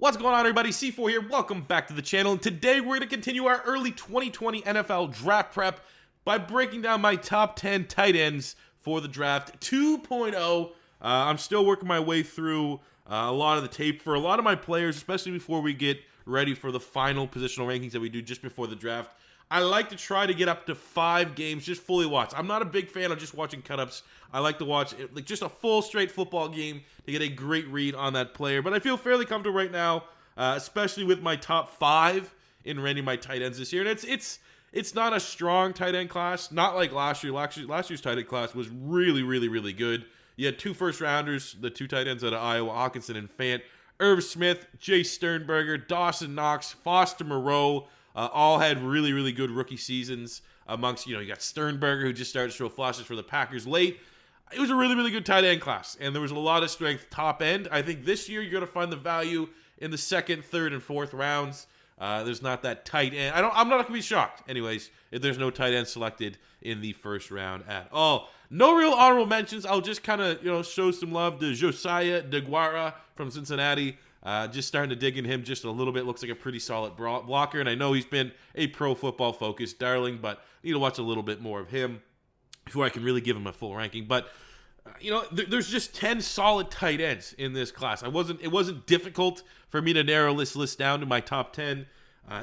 What's going on, everybody? C4 here. Welcome back to the channel. And today we're going to continue our early 2020 NFL draft prep by breaking down my top 10 tight ends for the draft 2.0. I'm still working my way through a lot of the tape for a lot of my players, especially before we get ready for the final positional rankings that we do just before the draft. I like to try to get up to 5 games just fully watched. I'm not a big fan of just watching cut-ups. I like to watch like just a full straight football game to get a great read on that player. But I feel fairly comfortable right now, especially with my top 5 in ranking my tight ends this year. And it's not a strong tight end class, not like last year. Last year's tight end class was really good. You had 2 first-rounders, the 2 tight ends out of Iowa, Hopkins and Fant, Irv Smith, Jay Sternberger, Dawson Knox, Foster Moreau. All had really good rookie seasons amongst, you got Sternberger, who just started to show flashes for the Packers late. It was a really good tight end class, and there was a lot of strength top end. I think this year you're going to find the value in the 2nd, 3rd, and 4th rounds. There's not that tight end. I'm not going to be shocked, anyways, if there's no tight end selected in the 1st round at all. No real honorable mentions. I'll just kind of, show some love to Josiah DeGuara from Cincinnati. Just starting to dig in him just a little bit. Looks like a pretty solid blocker, and I know he's been a pro football focused darling, but I need to watch a little bit more of him before I can really give him a full ranking. But there's just 10 solid tight ends in this class. It wasn't difficult for me to narrow this list down to my top 10.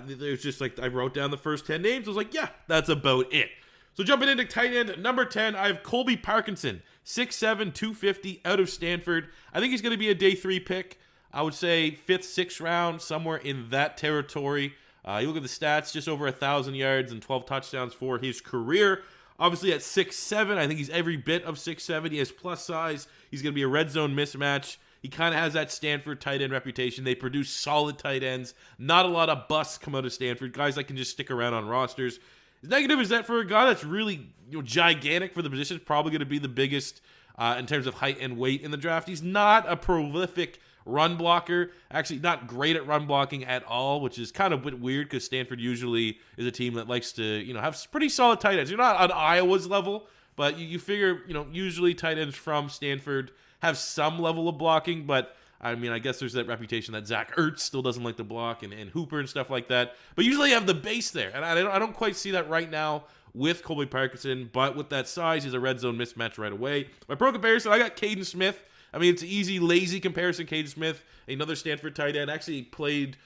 There's just like I wrote down the first 10 names. I was like, yeah, that's about it. So jumping into tight end number 10, I have Colby Parkinson, 6'7", 250, out of Stanford. I think he's going to be a day 3 pick. I would say 5th, 6th round, somewhere in that territory. You look at the stats, just over 1,000 yards and 12 touchdowns for his career. Obviously at 6'7", I think he's every bit of 6'7". He has plus size. He's going to be a red zone mismatch. He kind of has that Stanford tight end reputation. They produce solid tight ends. Not a lot of busts come out of Stanford. Guys that can just stick around on rosters. His negative is that for a guy that's really gigantic for the position, is probably going to be the biggest in terms of height and weight in the draft. He's not a prolific run blocker, actually not great at run blocking at all, which is kind of a bit weird because Stanford usually is a team that likes to, have pretty solid tight ends. You're not on Iowa's level, but you figure, usually tight ends from Stanford have some level of blocking, but I mean, I guess there's that reputation that Zach Ertz still doesn't like to block and Hooper and stuff like that, but usually you have the base there, and I don't quite see that right now with Colby Parkinson, but with that size, he's a red zone mismatch right away. My pro comparison, I got Caden Smith. I mean, it's an easy, lazy comparison. Caden Smith, another Stanford tight end, actually played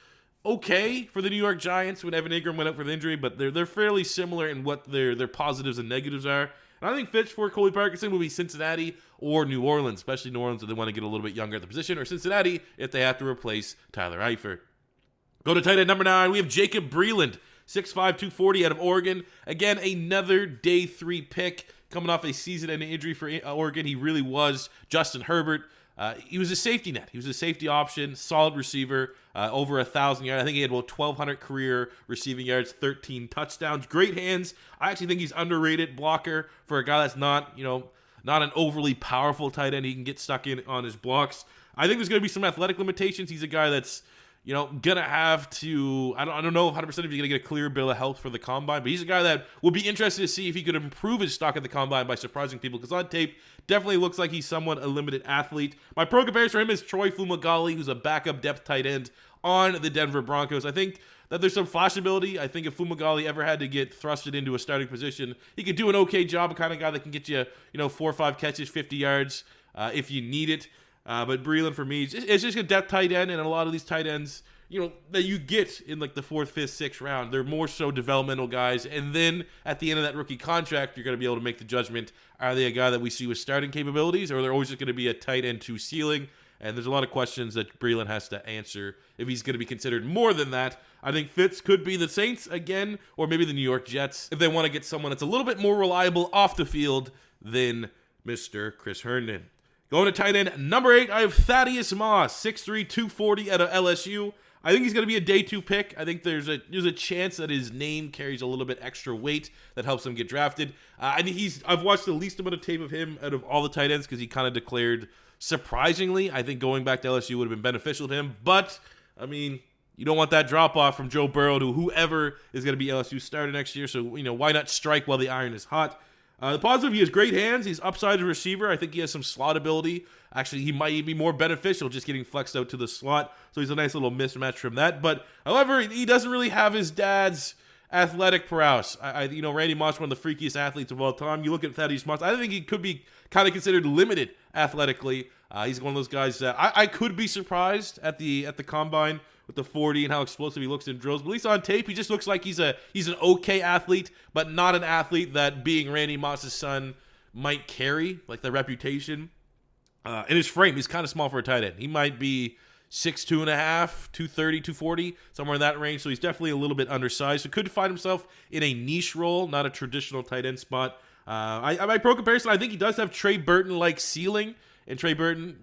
okay for the New York Giants when Evan Ingram went out for the injury, but they're fairly similar in what their positives and negatives are. And I think fits for Colby Parkinson would be Cincinnati or New Orleans, especially New Orleans if they want to get a little bit younger at the position, or Cincinnati if they have to replace Tyler Eifert. Go to tight end number 9. We have Jacob Breeland, 6'5", 240 out of Oregon. Again, another day 3 pick. Coming off a season-ending injury for Oregon, he really was Justin Herbert. He was a safety net. He was a safety option, solid receiver, over 1,000 yards. I think he had about 1,200 career receiving yards, 13 touchdowns. Great hands. I actually think he's underrated blocker for a guy that's not an overly powerful tight end. He can get stuck in on his blocks. I think there's going to be some athletic limitations. He's a guy that's gonna have to, I don't know 100% if he's gonna get a clear bill of health for the combine, but he's a guy that will be interested to see if he could improve his stock at the combine by surprising people, because on tape, definitely looks like he's somewhat a limited athlete. My pro comparison for him is Troy Fumagalli, who's a backup depth tight end on the Denver Broncos. I think that there's some flash ability. I think if Fumagalli ever had to get thrusted into a starting position, he could do an okay job, a kind of guy that can get you, 4 or 5 catches, 50 yards if you need it. But Breeland for me, it's just a depth tight end, and a lot of these tight ends, that you get in like the 4th, 5th, 6th round, they're more so developmental guys. And then at the end of that rookie contract, you're going to be able to make the judgment: are they a guy that we see with starting capabilities, or they're always just going to be a tight end 2 ceiling? And there's a lot of questions that Breeland has to answer if he's going to be considered more than that. I think fits could be the Saints again, or maybe the New York Jets, if they want to get someone that's a little bit more reliable off the field than Mr. Chris Herndon. Going to tight end number 8, I have Thaddeus Moss, 6'3", 240 out of LSU. I think he's going to be a day 2 pick. I think there's a chance that his name carries a little bit extra weight that helps him get drafted. I think I've watched the least amount of tape of him out of all the tight ends because he kind of declared surprisingly. I think going back to LSU would have been beneficial to him. But, I mean, you don't want that drop-off from Joe Burrow to whoever is going to be LSU starter next year. So, why not strike while the iron is hot? The positive, he has great hands. He's upside receiver. I think he has some slot ability. Actually, he might be more beneficial just getting flexed out to the slot. So he's a nice little mismatch from that. But, however, he doesn't really have his dad's athletic prowess. Randy Moss, one of the freakiest athletes of all time. You look at Thaddeus Moss, I think he could be kind of considered limited athletically. He's one of those guys that I could be surprised at the combine with the 40 and how explosive he looks in drills. But at least on tape, he just looks like he's an okay athlete, but not an athlete that being Randy Moss's son might carry, like the reputation. And his frame, he's kind of small for a tight end. He might be 6'2.5", 230, 240, somewhere in that range. So he's definitely a little bit undersized. So could find himself in a niche role, not a traditional tight end spot. My pro comparison, I think he does have Trey Burton-like ceiling. And Trey Burton,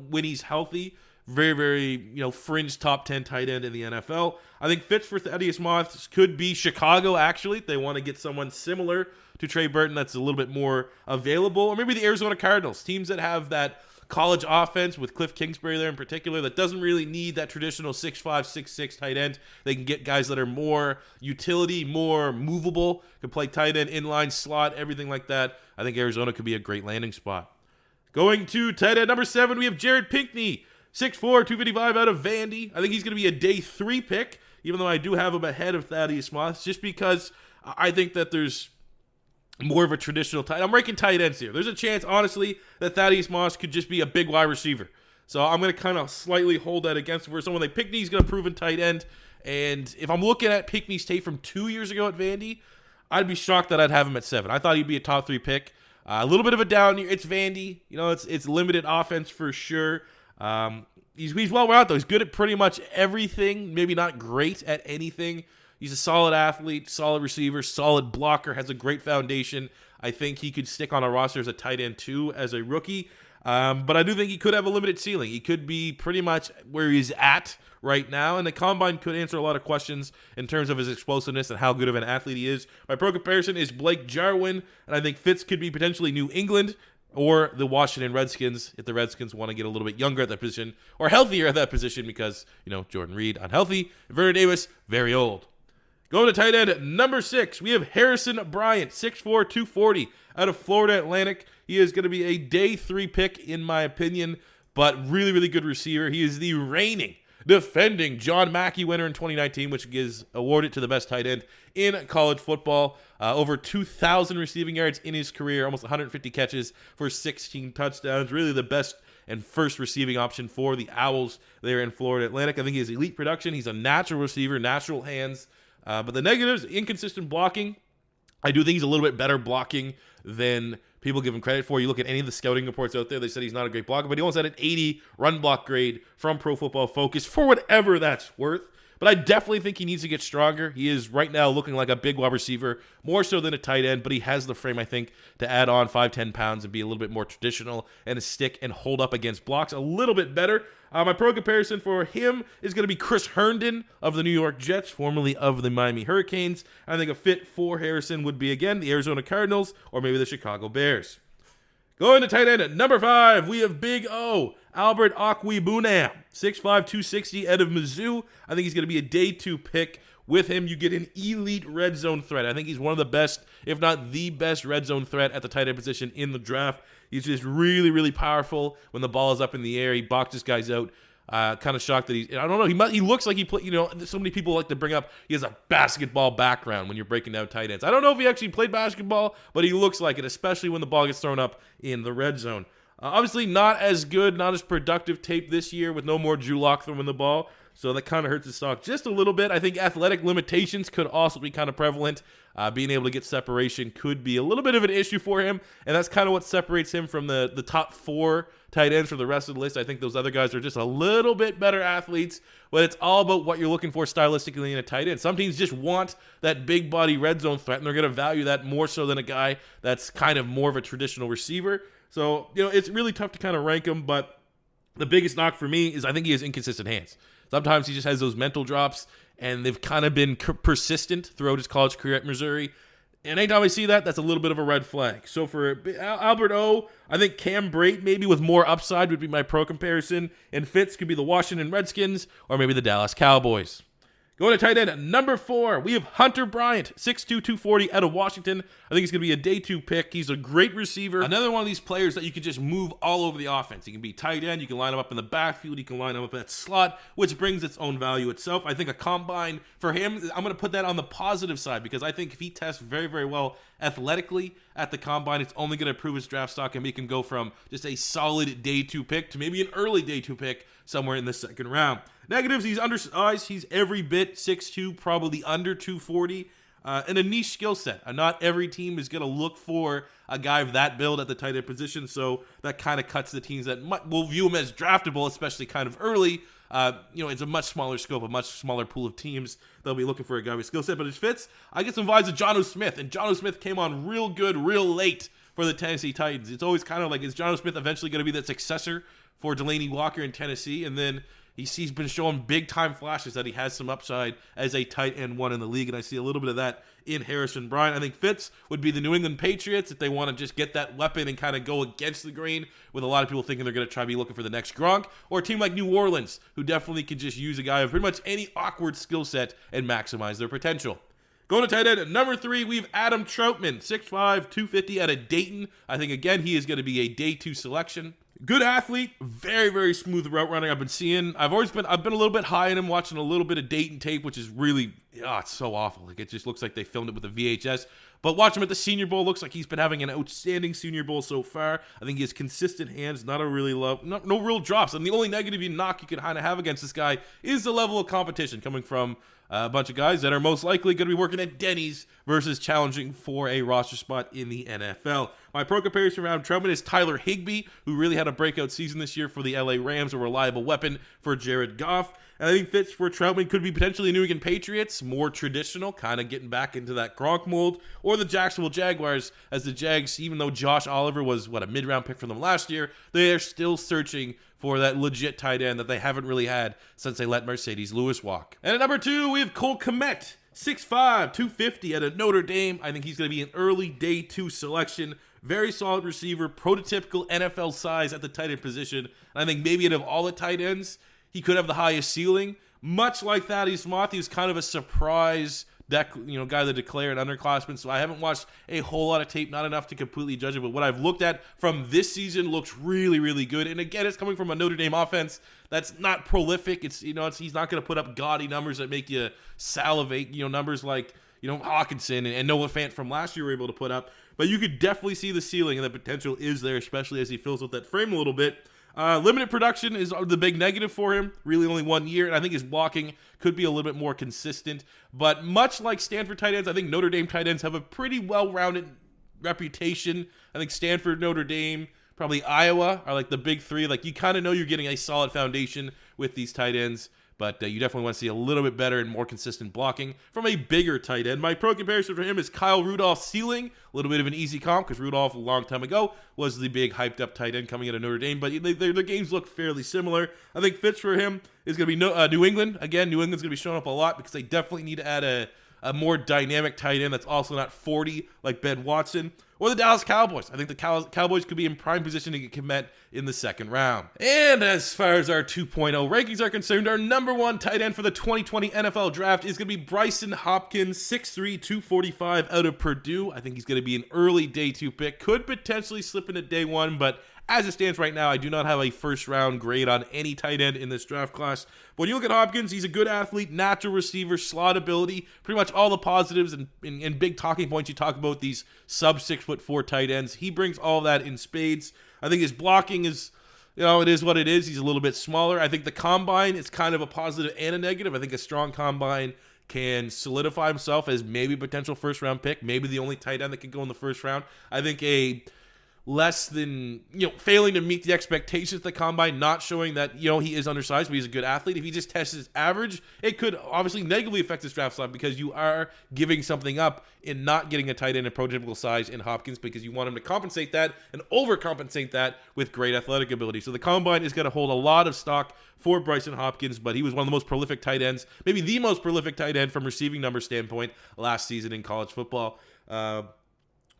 when he's healthy, very, very, fringe top 10 tight end in the NFL. I think fits for Thaddeus Moss could be Chicago, actually. They want to get someone similar to Trey Burton that's a little bit more available. Or maybe the Arizona Cardinals, teams that have that college offense with Cliff Kingsbury there in particular that doesn't really need that traditional 6'5", 6'6" tight end. They can get guys that are more utility, more movable, can play tight end, inline, slot, everything like that. I think Arizona could be a great landing spot. Going to tight end number 7, we have Jared Pinkney, 6'4", 255 out of Vandy. I think he's going to be a day 3 pick, even though I do have him ahead of Thaddeus Moss, just because I think that there's more of a traditional tight. I'm ranking tight ends here. There's a chance, honestly, that Thaddeus Moss could just be a big wide receiver. So I'm going to kind of slightly hold that against him. For someone like Pinkney, he's going to prove in tight end. And if I'm looking at Pinkney's tape from 2 years ago at Vandy, I'd be shocked that I'd have him at 7. I thought he'd be a top 3 pick. A little bit of a down year. It's Vandy. It's limited offense for sure. He's well-rounded, though. He's good at pretty much everything. Maybe not great at anything. He's a solid athlete, solid receiver, solid blocker, has a great foundation. I think he could stick on a roster as a tight end too as a rookie. But I do think he could have a limited ceiling. He could be pretty much where he's at right now. And the combine could answer a lot of questions in terms of his explosiveness and how good of an athlete he is. My pro comparison is Blake Jarwin. And I think Fitz could be potentially New England or the Washington Redskins if the Redskins want to get a little bit younger at that position or healthier at that position because, Jordan Reed, unhealthy. Vernon Davis, very old. Going to tight end number 6, we have Harrison Bryant, 6'4", 240 out of Florida Atlantic. He is going to be a day 3 pick in my opinion, but really, really good receiver. He is the reigning, defending John Mackey winner in 2019, which is awarded to the best tight end in college football. Over 2,000 receiving yards in his career, almost 150 catches for 16 touchdowns. Really the best and first receiving option for the Owls there in Florida Atlantic. I think he has elite production. He's a natural receiver, natural hands. But the negatives, inconsistent blocking. I do think he's a little bit better blocking than people give him credit for. You look at any of the scouting reports out there, they said he's not a great blocker, but he almost had an 80 run block grade from Pro Football Focus for whatever that's worth. But I definitely think he needs to get stronger. He is right now looking like a big wide receiver, more so than a tight end, but he has the frame, I think, to add on 5-10 pounds and be a little bit more traditional and stick and hold up against blocks a little bit better. My pro comparison for him is going to be Chris Herndon of the New York Jets, formerly of the Miami Hurricanes. I think a fit for Harrison would be, again, the Arizona Cardinals or maybe the Chicago Bears. Going to tight end at number 5, we have Big O, Albert OKWUEGBUNAM, 6'5", 260 out of Mizzou. I think he's going to be a day 2 pick. With him, you get an elite red zone threat. I think he's one of the best, if not the best, red zone threat at the tight end position in the draft. He's just really, really powerful when the ball is up in the air. He boxes guys out. Kind of shocked that I don't know. He looks like he played. So many people like to bring up he has a basketball background when you're breaking down tight ends. I don't know if he actually played basketball, but he looks like it, especially when the ball gets thrown up in the red zone. Obviously, not as good, not as productive tape this year with no more Drew Lock throwing the ball. So that kind of hurts his stock just a little bit. I think athletic limitations could also be kind of prevalent. Being able to get separation could be a little bit of an issue for him, and that's kind of what separates him from the top 4 tight ends for the rest of the list. I think those other guys are just a little bit better athletes, but it's all about what you're looking for stylistically in a tight end. Some teams just want that big body red zone threat, and they're going to value that more so than a guy that's kind of more of a traditional receiver. So, it's really tough to kind of rank him, but the biggest knock for me is I think he has inconsistent hands. Sometimes he just has those mental drops, and they've kind of been persistent throughout his college career at Missouri. And anytime I see that, that's a little bit of a red flag. So for Albert O, I think Cam Brate, maybe with more upside, would be my pro comparison. And Fitz could be the Washington Redskins or maybe the Dallas Cowboys. Going to tight end at number 4, we have Hunter Bryant, 6'2", 240 out of Washington. I think he's going to be a day 2 pick. He's a great receiver. Another one of these players that you can just move all over the offense. He can be tight end. You can line him up in the backfield. You can line him up at slot, which brings its own value itself. I think a combine for him, I'm going to put that on the positive side because I think if he tests very, very well athletically at the combine, it's only going to improve his draft stock and make him go from just a solid day 2 pick to maybe an early day 2 pick somewhere in the second round. Negatives, he's undersized. He's every bit 6'2", probably under 240, and a niche skill set. Not every team is going to look for a guy of that build at the tight end position, so that kind of cuts the teams that will view him as draftable, especially kind of early. It's a much smaller scope, a much smaller pool of teams that'll be looking for a guy with skill set, but it fits. I get some vibes of Jonnu Smith, and Jonnu Smith came on real good, real late for the Tennessee Titans. It's always kind of like, is Jonnu Smith eventually going to be the successor for Delanie Walker in Tennessee? And then he's been showing big-time flashes that he has some upside as a tight end 1 in the league, and I see a little bit of that in Harrison Bryant. I think Fitz would be the New England Patriots if they want to just get that weapon and kind of go against the grain, with a lot of people thinking they're going to try to be looking for the next Gronk, or a team like New Orleans, who definitely could just use a guy of pretty much any awkward skill set and maximize their potential. Going to tight end at number 3, we have Adam Trautman, 6'5", 250 out of Dayton. I think, again, he is going to be a day 2 selection. Good athlete, very, very smooth route running. I've been a little bit high in him, watching a little bit of Dayton tape, which is really, it's so awful. Like, it just looks like they filmed it with a VHS. But watch him at the Senior Bowl. Looks like he's been having an outstanding Senior Bowl so far. I think he has consistent hands, no real drops. And the only negative knock you can kind of have against this guy is the level of competition coming from a bunch of guys that are most likely going to be working at Denny's versus challenging for a roster spot in the NFL. My pro comparison around Trautman is Tyler Higbee, who really had a breakout season this year for the LA Rams, a reliable weapon for Jared Goff. And I think Fitz for Trautman could be potentially New England Patriots, more traditional, kind of getting back into that Gronk mold, or the Jacksonville Jaguars, as the Jags, even though Josh Oliver was, a mid-round pick for them last year, they are still searching for that legit tight end that they haven't really had since they let Mercedes Lewis walk. And at number 2, we have Cole Kmet, 6'5", 250 out of Notre Dame. I think he's going to be an early day 2 selection. Very solid receiver, prototypical NFL size at the tight end position. And I think maybe out of all the tight ends, he could have the highest ceiling. Much like Thaddeus Moth, he was kind of a surprise guy that declared underclassmen. So I haven't watched a whole lot of tape, not enough to completely judge it. But what I've looked at from this season looks really, really good. And again, it's coming from a Notre Dame offense that's not prolific. He's not going to put up gaudy numbers that make you salivate. Numbers like Hopkinson and Noah Fant from last year were able to put up. But you could definitely see the ceiling, and the potential is there, especially as he fills out that frame a little bit. Limited production is the big negative for him. Really only 1 year, and I think his blocking could be a little bit more consistent. But much like Stanford tight ends, I think Notre Dame tight ends have a pretty well-rounded reputation. I think Stanford, Notre Dame, probably Iowa are like the big 3. Like, you kind of know you're getting a solid foundation with these tight ends. But you definitely want to see a little bit better and more consistent blocking from a bigger tight end. My pro comparison for him is Kyle Rudolph's ceiling. A little bit of an easy comp because Rudolph, a long time ago, was the big hyped-up tight end coming out of Notre Dame. But their games look fairly similar. I think fits for him is going to be New England. Again, New England's going to be showing up a lot because they definitely need to add a more dynamic tight end that's also not 40 like Ben Watson. Or the Dallas Cowboys. I think the Cowboys could be in prime position to get Kmet in the second round. And as far as our 2.0 rankings are concerned, our number 1 tight end for the 2020 NFL Draft is going to be Brycen Hopkins, 6'3", 245 out of Purdue. I think he's going to be an early day 2 pick. Could potentially slip into day 1, but as it stands right now, I do not have a first-round grade on any tight end in this draft class. But when you look at Hopkins, he's a good athlete, natural receiver, slot ability, pretty much all the positives and big talking points you talk about these sub-6'4" tight ends. He brings all that in spades. I think his blocking is, it is what it is. He's a little bit smaller. I think the combine is kind of a positive and a negative. I think a strong combine can solidify himself as maybe a potential first-round pick, maybe the only tight end that could go in the first round. I think a less than, failing to meet the expectations at the combine, not showing that, he is undersized, but he's a good athlete. If he just tests his average, it could obviously negatively affect his draft slot because you are giving something up in not getting a tight end of prototypical size in Hopkins because you want him to compensate that and overcompensate that with great athletic ability. So the combine is going to hold a lot of stock for Brycen Hopkins, but he was one of the most prolific tight ends, maybe the most prolific tight end from receiving number standpoint last season in college football.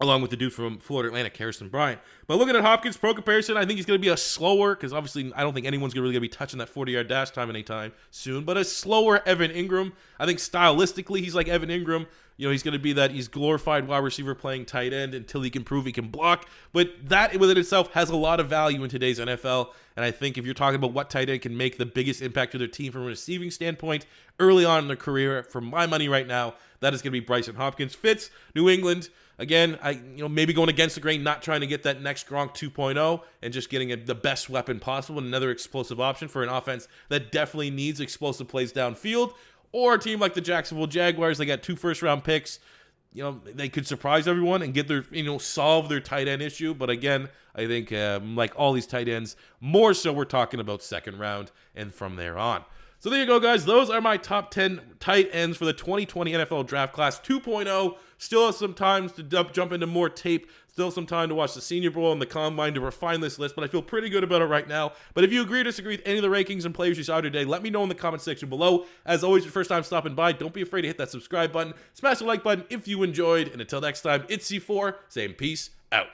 along with the dude from Florida Atlantic, Harrison Bryant. But looking at Hopkins, pro comparison, I think he's going to be a slower, because obviously I don't think anyone's really going to be touching that 40-yard dash time anytime soon, but a slower Evan Ingram. I think stylistically he's like Evan Ingram. He's going to be that he's glorified wide receiver playing tight end until he can prove he can block. But that within itself has a lot of value in today's NFL. And I think if you're talking about what tight end can make the biggest impact to their team from a receiving standpoint early on in their career, for my money right now, that is going to be Brycen Hopkins. Fits New England. Again, maybe going against the grain, not trying to get that next Gronk 2.0 and just getting the best weapon possible, another explosive option for an offense that definitely needs explosive plays downfield. Or a team like the Jacksonville Jaguars, they got 2 first-round picks. They could surprise everyone and get their, solve their tight end issue. But again, I think like all these tight ends, more so we're talking about second round and from there on. So there you go, guys. Those are my top 10 tight ends for the 2020 NFL Draft Class 2.0. Still have some time to jump into more tape. Still some time to watch the Senior Bowl and the Combine to refine this list, but I feel pretty good about it right now. But if you agree or disagree with any of the rankings and players you saw today, let me know in the comment section below. As always, your first time stopping by, don't be afraid to hit that subscribe button. Smash the like button if you enjoyed. And until next time, it's C4 saying peace out.